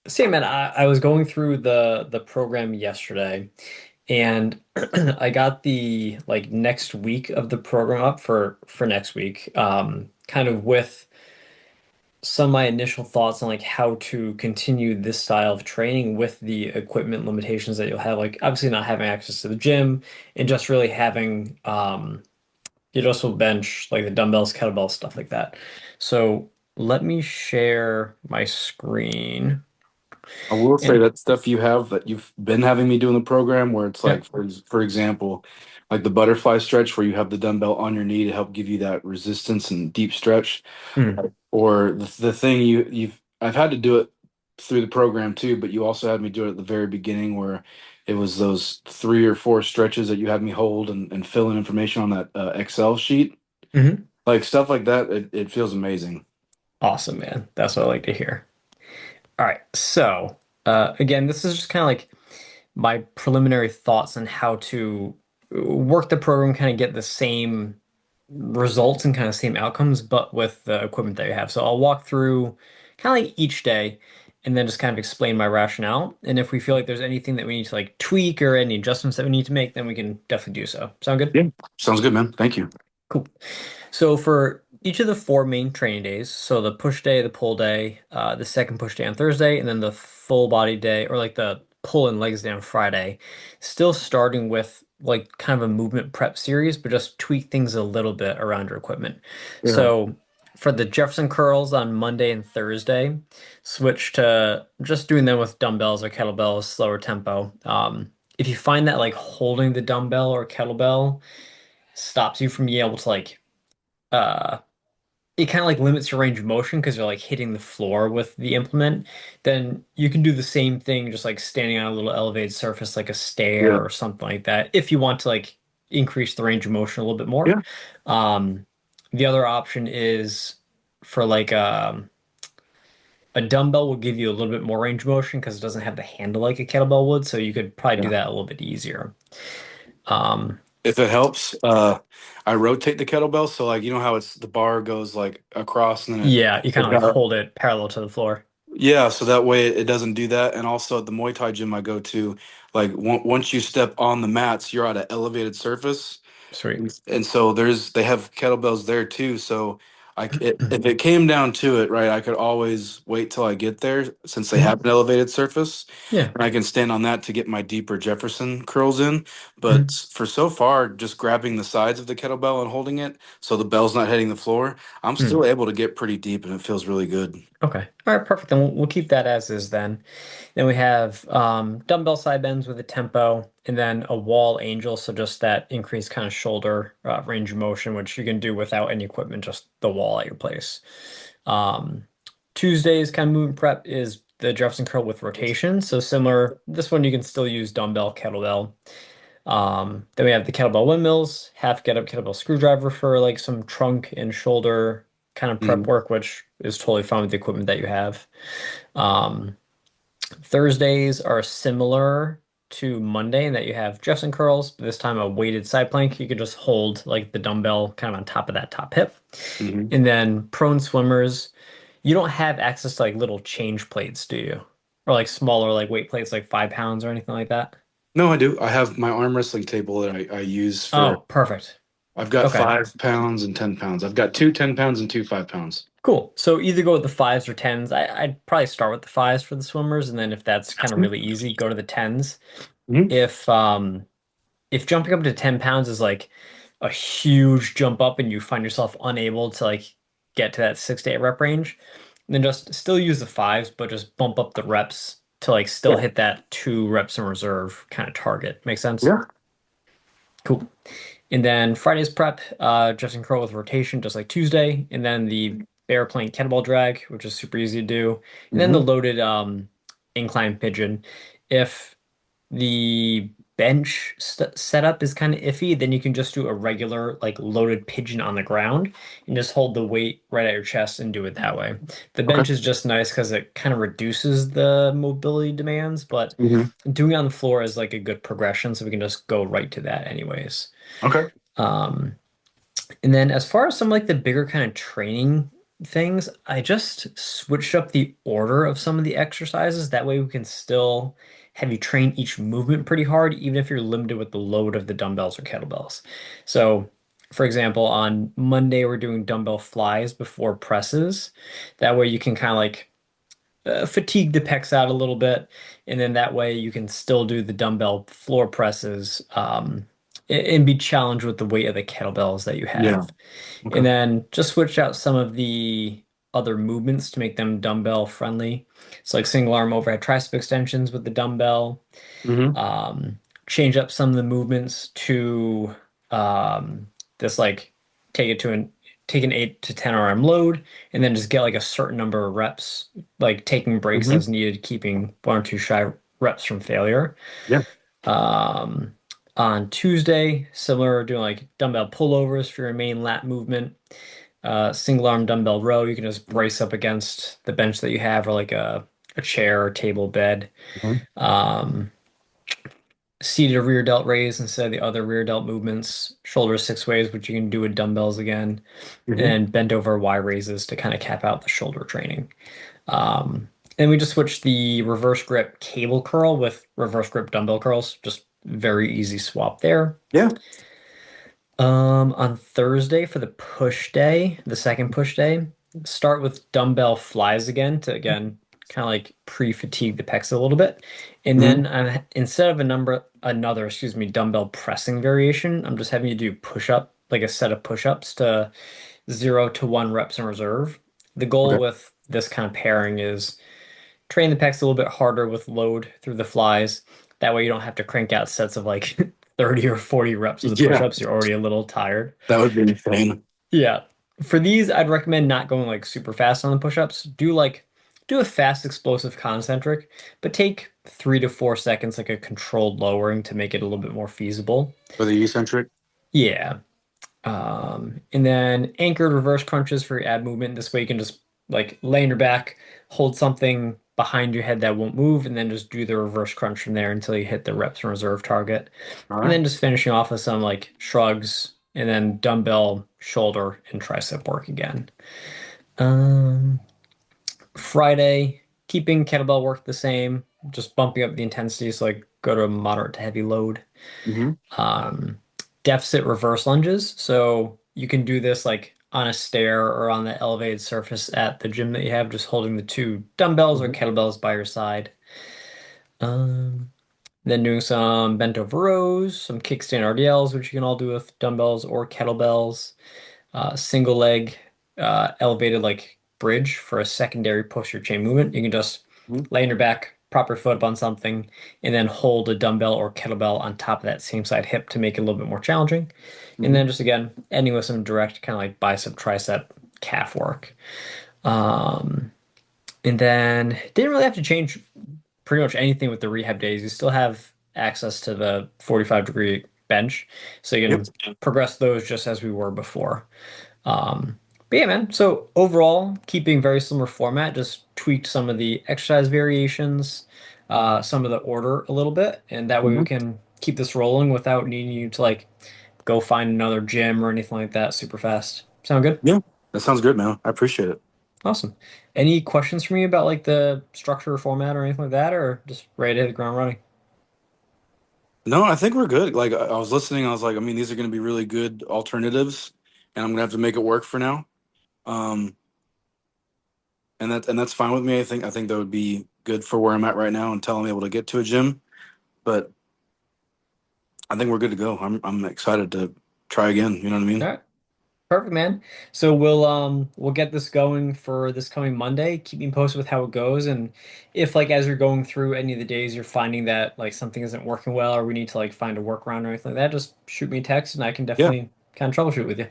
See, man, I was going through the program yesterday, and I got the like next week of the program up for next week. Kind of with some of my initial thoughts on like how to continue this style of training with the equipment limitations that you'll have, like obviously not having access to the gym and just really having you just will bench like the dumbbells, kettlebells, stuff like that. So let me share my screen. I will say And that stuff you have that you've been having me do in the program where it's yeah. like, for example, like the butterfly stretch where you have the dumbbell on your knee to help give you that resistance and deep stretch, Mm. or the thing I've had to do it through the program too, but you also had me do it at the very beginning where it was those three or four stretches that you had me hold and fill in information on that Excel sheet. Hmm. Like stuff like that, it feels amazing. Awesome, man. That's what I like to hear. All right. So, again, this is just kind of like my preliminary thoughts on how to work the program, kind of get the same results and kind of same outcomes, but with the equipment that you have. So I'll walk through kind of like each day and then just kind of explain my rationale. And if we feel like there's anything that we need to like tweak or any adjustments that we need to make, then we can definitely do so. Sound good? Yeah, sounds good, man. Thank you. Cool. So for each of the four main training days, so the push day, the pull day, the second push day on Thursday, and then the full body day, or like the pull and legs day on Friday, still starting with like kind of a movement prep series, but just tweak things a little bit around your equipment. Yeah. So for the Jefferson curls on Monday and Thursday, switch to just doing them with dumbbells or kettlebells, slower tempo. If you find that like holding the dumbbell or kettlebell stops you from being able to like uh it kind of like limits your range of motion because you're like hitting the floor with the implement, then you can do the same thing just like standing on a little elevated surface like a Yeah. stair or something like that if you want to like increase the range of motion a little bit more. Yeah. Um, the other option is for like a dumbbell will give you a little bit more range of motion because it doesn't have the handle like a kettlebell would, so you could probably do Yeah. that a little bit easier. Um, If it helps, I rotate the kettlebell. So like you know how it's the bar goes like across and then yeah, you kind it of like got hold it parallel to the floor. yeah, so that way it doesn't do that. And also at the Muay Thai gym I go to, like once you step on the mats, you're at an elevated surface. Sweet. And so they have kettlebells there too. So if it came down to it, right, I could always wait till I get there since they have Mhm. an elevated surface, Yeah. and I can stand on that to get my deeper Jefferson curls in. But for so far, just grabbing the sides of the kettlebell and holding it so the bell's not hitting the floor, I'm Mhm. still able to get pretty deep, and it feels really good. Okay. All right, perfect. Then we'll keep that as is then. Then we have dumbbell side bends with a tempo and then a wall angel. So just that increased kind of shoulder range of motion, which you can do without any equipment, just the wall at your place. Um, Tuesday's kind of movement prep is the Jefferson curl with rotation. So similar, this one you can still use dumbbell, kettlebell. Then we have the kettlebell windmills, half get up kettlebell screwdriver for like some trunk and shoulder kind of prep Mhm. work, which is totally fine with the equipment that you have. Um, Thursdays are similar to Monday in that you have Jefferson curls, but this time a weighted side plank. You can just hold like the dumbbell kind of on top of that top hip. Mhm. And then prone swimmers, you don't have access to like little change plates, do you? Or like smaller like weight plates like 5 pounds or anything like that? No, I do. I have my arm wrestling table that I use for. Oh, perfect. I've got Okay. 5 pounds and 10 pounds. I've got two 10 pounds and two 5 pounds. Cool. So either go with the fives or tens. I'd probably start with the fives for the swimmers, and then if that's kind of really easy, go to the tens. Mhm. If jumping up to 10 pounds is like a huge jump up and you find yourself unable to like get to that 6 to 8 rep range, then just still use the fives, but just bump up the reps to like still Yeah. hit that 2 reps in reserve kind of target. Make sense? Yeah. Cool. And then Friday's prep, Justin Crow with rotation, just like Tuesday. And then the bear plank kettlebell drag, which is super easy to do. And then the Hmm. loaded incline pigeon. If the bench setup is kind of iffy, then you can just do a regular like loaded pigeon on the ground and just hold the weight right at your chest and do it that way. The Okay. bench is just nice because it kind of reduces the mobility demands, but Hmm. doing it on the floor is like a good progression, so we can just go right to that anyways. Okay. Um, and then as far as some like the bigger kind of training things, I just switched up the order of some of the exercises. That way we can still have you train each movement pretty hard, even if you're limited with the load of the dumbbells or kettlebells. So, for example, on Monday, we're doing dumbbell flies before presses. That way you can kind of like fatigue the pecs out a little bit, and then that way you can still do the dumbbell floor presses and be challenged with the weight of the kettlebells that you Yeah. have. And Okay. then just switch out some of the other movements to make them dumbbell friendly. So like single arm overhead tricep extensions with the dumbbell. Hmm. Um, Change up some of the movements to um, this like take it to an take an 8 to 10 RM load and then just get like a certain number of reps, like taking breaks Hmm. as needed, keeping 1 or 2 shy reps from failure. Yeah. Um, on Tuesday, similar, doing like dumbbell pullovers for your main lat movement. Single arm dumbbell row, you can just brace up against the bench that you have or like a chair or table bed. Hmm. Um, Seated rear delt raise instead of the other rear delt movements. Shoulder six ways, which you can do with dumbbells again. Hmm. And bent over Y raises to kind of cap out the shoulder training. Um, and we just switched the reverse grip cable curl with reverse grip dumbbell curls. Just very easy swap there. Yeah. On Thursday for the push day, the second push day, start with dumbbell flies again to again kind of like pre-fatigue the pecs a little bit. And Hmm. then instead of dumbbell pressing variation, I'm just having you do push-up, like a set of push-ups to 0 to 1 reps in reserve. The goal Okay. with this kind of pairing is train the pecs a little bit harder with load through the flies. That way you don't have to crank out sets of like 30 or 40 reps of the Yeah. push-ups. You're already a little tired. That would be insane. Yeah. For these, I'd recommend not going like super fast on the push-ups. Do a fast, explosive concentric, but take 3 to 4 seconds, like a controlled lowering to make it a little bit more feasible. For the eccentric. Yeah. And then anchored reverse crunches for your ab movement. This way you can just like lay on your back, hold something behind your head that won't move, and then just do the reverse crunch from there until you hit the reps and reserve target. All And right. then just finishing off with some like shrugs and then dumbbell, shoulder, and tricep work again. Um, Friday, keeping kettlebell work the same, just bumping up the intensity, so like go to a moderate to heavy load. Hmm. um, Deficit reverse lunges. So you can do this like on a stair or on the elevated surface at the gym that you have, just holding the two dumbbells or Hmm. kettlebells by your side. Um, then doing some bent over rows, some kickstand RDLs, which you can all do with dumbbells or kettlebells. Single leg elevated like bridge for a secondary posterior chain movement. You can just lay on your back, prop your foot up on something, and then hold a dumbbell or kettlebell on top of that same side hip to make it a little bit more challenging. And Hmm. then just again, ending with some direct kind of like bicep, tricep, calf work. Um, and then didn't really have to change pretty much anything with the rehab days. You still have access to the 45-degree bench, so you Yep. can progress those just as we were before. But yeah, man. So overall, keeping very similar format, just tweaked some of the exercise variations, some of the order a little bit, and that way we Hmm. can keep this rolling without needing you to like go find another gym or anything like that super fast. Sound good? Yeah. That sounds good, man. I appreciate it. Awesome. Any questions for me about like the structure or format or anything like that, or just ready to hit the ground running? No, I think we're good. Like I was listening, I was like, I mean, these are going to be really good alternatives, and I'm gonna have to make it work for now. Um, and that's fine with me. I think that would be good for where I'm at right now until I'm able to get to a gym. But I think we're good to go. I'm excited to try again. You know what I All mean? right. Perfect, man. So we'll get this going for this coming Monday. Keep me posted with how it goes, and if like as you're going through any of the days you're finding that like something isn't working well or we need to like find a workaround or anything like that, just shoot me a text and I can Yeah. definitely kind of troubleshoot with you.